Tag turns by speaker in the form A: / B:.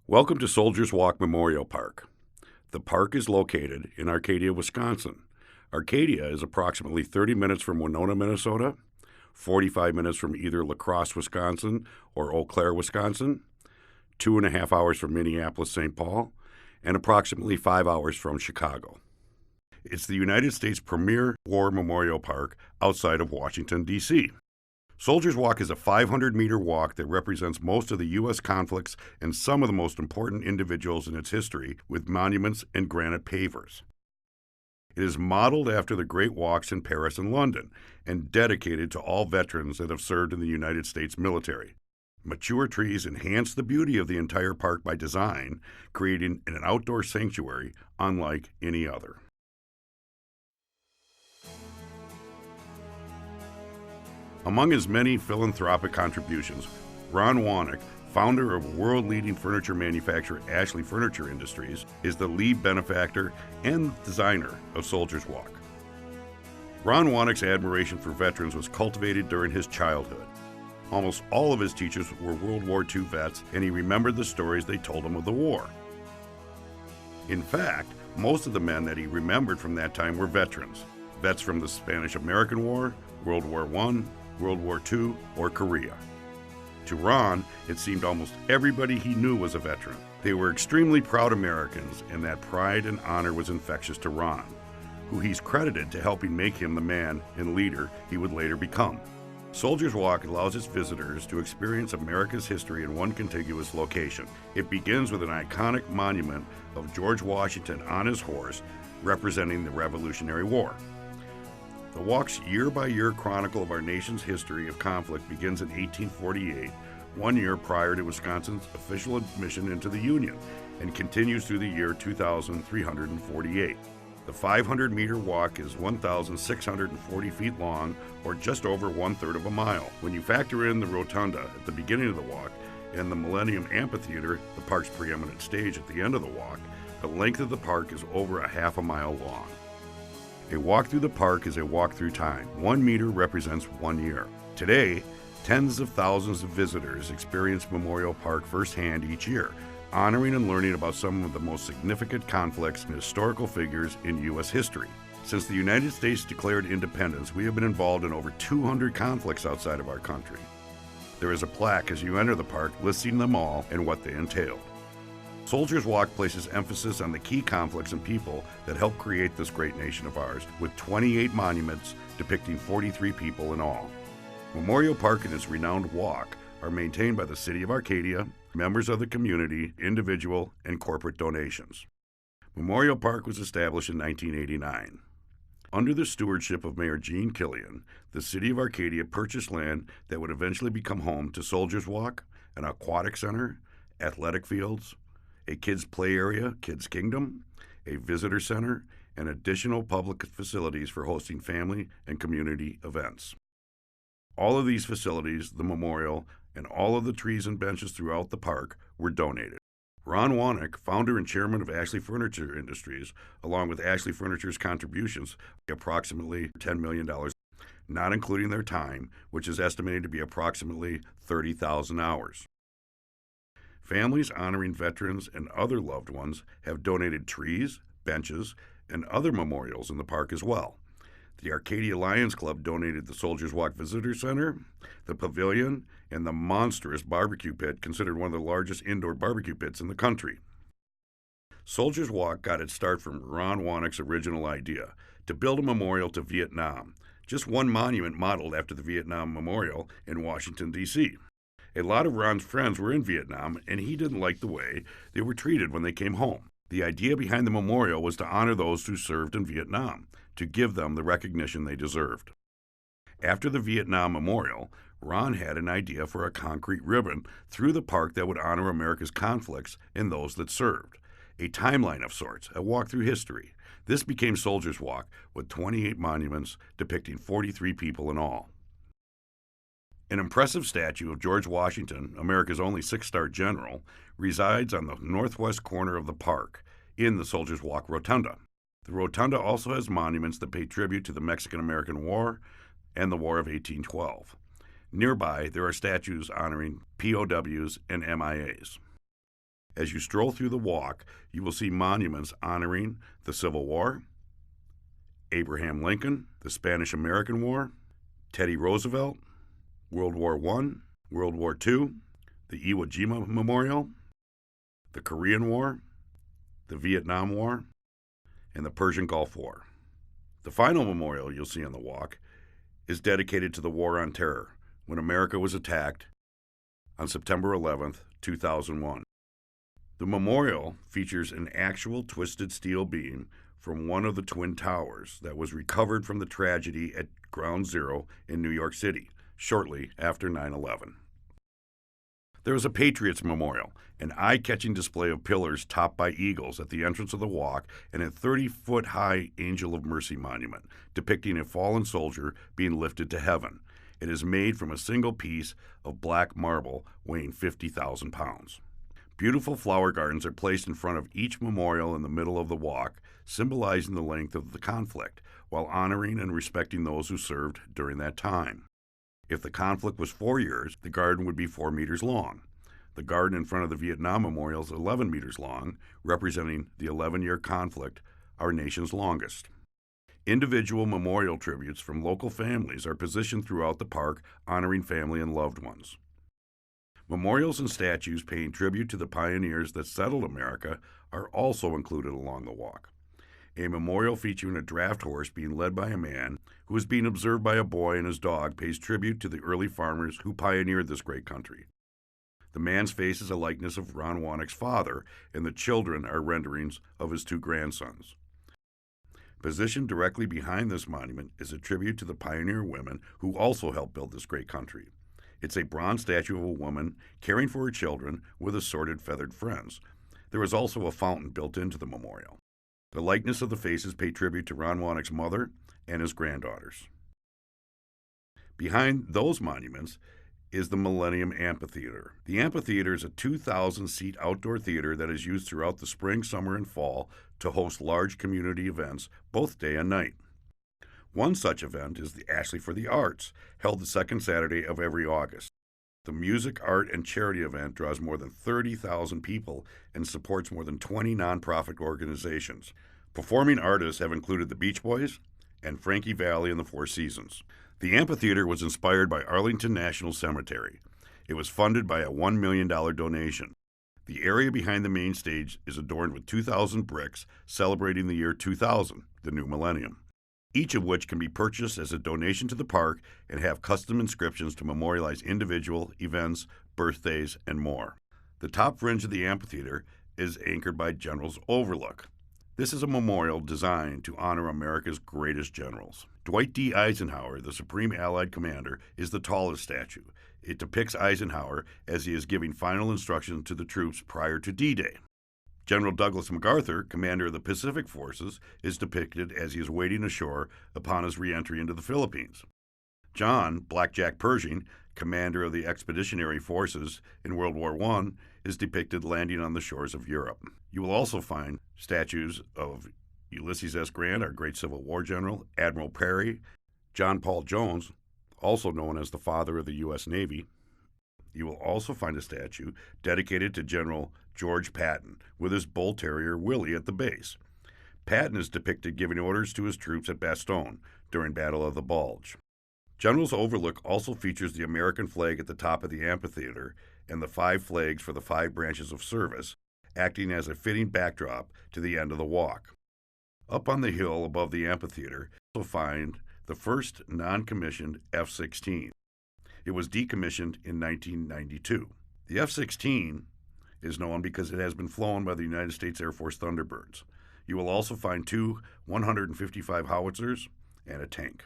A: Welcome to Soldiers Walk Memorial Park. The park is located in Arcadia, Wisconsin. Arcadia is approximately 30 minutes from Winona, Minnesota, 45 minutes from either La Crosse, Wisconsin, or Eau Claire, Wisconsin, 2.5 hours from Minneapolis, St. Paul, and approximately 5 hours from Chicago. It's the United States' premier war memorial park outside of Washington, D.C. Soldiers Walk is a 500-meter walk that represents most of the U.S. conflicts and some of the most important individuals in its history, with monuments and granite pavers. It is modeled after the Great Walks in Paris and London and dedicated to all veterans that have served in the United States military. Mature trees enhance the beauty of the entire park by design, creating an outdoor sanctuary unlike any other. Among his many philanthropic contributions, Ron Wanek, founder of world-leading furniture manufacturer Ashley Furniture Industries, is the lead benefactor and designer of Soldiers Walk. Ron Wanek's admiration for veterans was cultivated during his childhood. Almost all of his teachers were World War II vets, and he remembered the stories they told him of the war. In fact, most of the men that he remembered from that time were veterans. Vets from the Spanish-American War, World War I, World War II, or Korea. To Ron, it seemed almost everybody he knew was a veteran. They were extremely proud Americans, and that pride and honor was infectious to Ron, who he's credited to helping make him the man and leader he would later become. Soldiers Walk allows its visitors to experience America's history in one contiguous location. It begins with an iconic monument of George Washington on his horse, representing the Revolutionary War. The walk's year-by-year chronicle of our nation's history of conflict begins in 1848, 1 year prior to Wisconsin's official admission into the Union, and continues through the year 2348. The 500-meter walk is 1,640 feet long, or just over 1/3 of a mile. When you factor in the rotunda at the beginning of the walk and the Millennium Amphitheater, the park's preeminent stage at the end of the walk, the length of the park is over a half a mile long. A walk through the park is a walk through time. 1 meter represents 1 year. Today, tens of thousands of visitors experience Memorial Park firsthand each year, honoring and learning about some of the most significant conflicts and historical figures in U.S. history. Since the United States declared independence, we have been involved in over 200 conflicts outside of our country. There is a plaque as you enter the park listing them all and what they entailed. Soldiers Walk places emphasis on the key conflicts and people that helped create this great nation of ours, with 28 monuments depicting 43 people in all. Memorial Park and its renowned walk are maintained by the City of Arcadia, members of the community, individual, and corporate donations. Memorial Park was established in 1989. Under the stewardship of Mayor Gene Killian, the City of Arcadia purchased land that would eventually become home to Soldiers Walk, an aquatic center, athletic fields, a kids' play area, Kids Kingdom, a visitor center, and additional public facilities for hosting family and community events. All of these facilities, the memorial, and all of the trees and benches throughout the park were donated. Ron Wanek, founder and chairman of Ashley Furniture Industries, along with Ashley Furniture's contributions, approximately $10 million, not including their time, which is estimated to be approximately 30,000 hours. Families honoring veterans and other loved ones have donated trees, benches, and other memorials in the park as well. The Arcadia Lions Club donated the Soldiers Walk Visitor Center, the pavilion, and the monstrous barbecue pit, considered one of the largest indoor barbecue pits in the country. Soldiers Walk got its start from Ron Wanek's original idea, to build a memorial to Vietnam, just one monument modeled after the Vietnam Memorial in Washington, D.C. A lot of Ron's friends were in Vietnam, and he didn't like the way they were treated when they came home. The idea behind the memorial was to honor those who served in Vietnam, to give them the recognition they deserved. After the Vietnam Memorial, Ron had an idea for a concrete ribbon through the park that would honor America's conflicts and those that served. A timeline of sorts, a walk through history. This became Soldiers Walk, with 28 monuments depicting 43 people in all. An impressive statue of George Washington, America's only six-star general, resides on the northwest corner of the park, in the Soldiers Walk Rotunda. The rotunda also has monuments that pay tribute to the Mexican-American War and the War of 1812. Nearby, there are statues honoring POWs and MIAs. As you stroll through the walk, you will see monuments honoring the Civil War, Abraham Lincoln, the Spanish-American War, Teddy Roosevelt, World War I, World War II, the Iwo Jima Memorial, the Korean War, the Vietnam War, and the Persian Gulf War. The final memorial you'll see on the walk is dedicated to the War on Terror, when America was attacked on September 11th, 2001. The memorial features an actual twisted steel beam from one of the Twin Towers that was recovered from the tragedy at Ground Zero in New York City shortly after 9/11. There is a Patriots Memorial, an eye-catching display of pillars topped by eagles at the entrance of the walk, and a 30-foot-high Angel of Mercy monument depicting a fallen soldier being lifted to heaven. It is made from a single piece of black marble weighing 50,000 pounds. Beautiful flower gardens are placed in front of each memorial in the middle of the walk, symbolizing the length of the conflict, while honoring and respecting those who served during that time. If the conflict was 4 years, the garden would be 4 meters long. The garden in front of the Vietnam Memorial is 11 meters long, representing the 11-year conflict, our nation's longest. Individual memorial tributes from local families are positioned throughout the park, honoring family and loved ones. Memorials and statues paying tribute to the pioneers that settled America are also included along the walk. A memorial featuring a draft horse being led by a man who is being observed by a boy and his dog pays tribute to the early farmers who pioneered this great country. The man's face is a likeness of Ron Wanek's father, and the children are renderings of his 2 grandsons. Positioned directly behind this monument is a tribute to the pioneer women who also helped build this great country. It's a bronze statue of a woman caring for her children with assorted feathered friends. There is also a fountain built into the memorial. The likeness of the faces pay tribute to Ron Wanek's mother and his granddaughters. Behind those monuments is the Millennium Amphitheater. The amphitheater is a 2,000-seat outdoor theater that is used throughout the spring, summer, and fall to host large community events, both day and night. One such event is the Ashley for the Arts, held the second Saturday of every August. The music, art, and charity event draws more than 30,000 people and supports more than 20 nonprofit organizations. Performing artists have included the Beach Boys and Frankie Valli and the Four Seasons. The amphitheater was inspired by Arlington National Cemetery. It was funded by a $1 million donation. The area behind the main stage is adorned with 2,000 bricks celebrating the year 2000, the new millennium, each of which can be purchased as a donation to the park and have custom inscriptions to memorialize individual events, birthdays, and more. The top fringe of the amphitheater is anchored by General's Overlook. This is a memorial designed to honor America's greatest generals. Dwight D. Eisenhower, the Supreme Allied Commander, is the tallest statue. It depicts Eisenhower as he is giving final instructions to the troops prior to D-Day. General Douglas MacArthur, commander of the Pacific Forces, is depicted as he is wading ashore upon his re-entry into the Philippines. John Blackjack Pershing, commander of the Expeditionary Forces in World War I, is depicted landing on the shores of Europe. You will also find statues of Ulysses S. Grant, our great Civil War general, Admiral Perry, John Paul Jones, also known as the father of the U.S. Navy. You will also find a statue dedicated to General George Patton, with his bull terrier Willie at the base. Patton is depicted giving orders to his troops at Bastogne during Battle of the Bulge. General's Overlook also features the American flag at the top of the amphitheater and the 5 flags for the 5 branches of service, acting as a fitting backdrop to the end of the walk. Up on the hill above the amphitheater, you'll find the first non-commissioned F-16. It was decommissioned in 1992. The F-16 is known because it has been flown by the United States Air Force Thunderbirds. You will also find 2 155 howitzers and a tank.